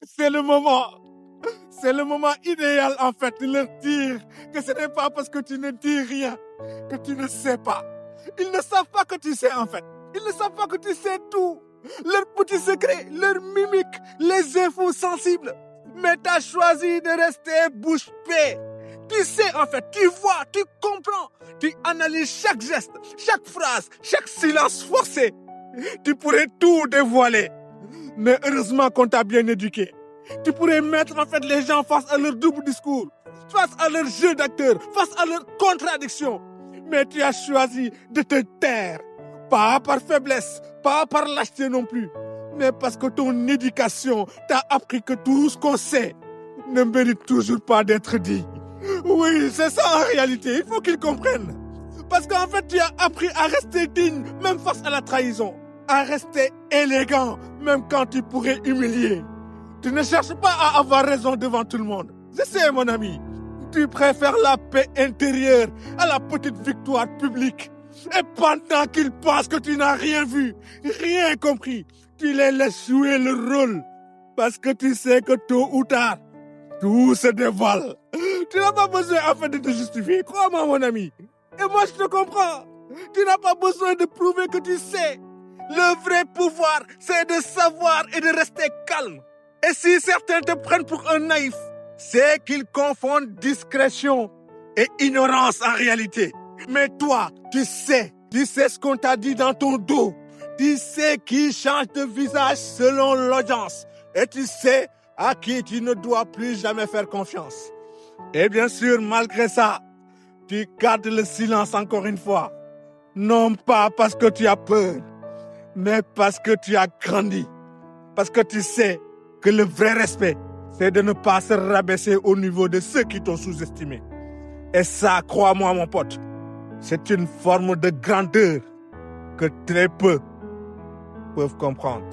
C'est le moment. C'est le moment idéal, en fait, de leur dire que ce n'est pas parce que tu ne dis rien que tu ne sais pas. Ils ne savent pas que tu sais, en fait. Ils ne savent pas que tu sais tout. Leurs petits secrets, leurs mimiques, les infos sensibles. Mais tu as choisi de rester bouche bée. Tu sais, en fait, tu vois, tu comprends. Tu analyses chaque geste, chaque phrase, chaque silence forcé. Tu pourrais tout dévoiler. Mais heureusement qu'on t'a bien éduqué. Tu pourrais mettre, en fait, les gens face à leur double discours, face à leur jeu d'acteur, face à leur contradiction. Mais tu as choisi de te taire. Pas par faiblesse, pas par lâcheté non plus, mais parce que ton éducation t'a appris que tout ce qu'on sait ne mérite toujours pas d'être dit. Oui, c'est ça en réalité, il faut qu'ils comprennent. Parce qu'en fait, tu as appris à rester digne, même face à la trahison. À rester élégant, même quand tu pourrais humilier. Tu ne cherches pas à avoir raison devant tout le monde. Je sais, mon ami. Tu préfères la paix intérieure à la petite victoire publique. Et pendant qu'ils pensent que tu n'as rien vu, rien compris, tu les laisses jouer le rôle. Parce que tu sais que tôt ou tard, tout se dévoile. Tu n'as pas besoin en fait de te justifier. Crois-moi, mon ami. Et moi, je te comprends. Tu n'as pas besoin de prouver que tu sais. Le vrai pouvoir, c'est de savoir et de rester calme. Et si certains te prennent pour un naïf, c'est qu'ils confondent discrétion et ignorance en réalité. Mais toi, tu sais ce qu'on t'a dit dans ton dos. Tu sais qui change de visage selon l'audience. Et tu sais à qui tu ne dois plus jamais faire confiance. Et bien sûr, malgré ça, tu gardes le silence encore une fois. Non pas parce que tu as peur, mais parce que tu as grandi. Parce que tu sais que le vrai respect, c'est de ne pas se rabaisser au niveau de ceux qui t'ont sous-estimé. Et ça, crois-moi mon pote, c'est une forme de grandeur que très peu peuvent comprendre.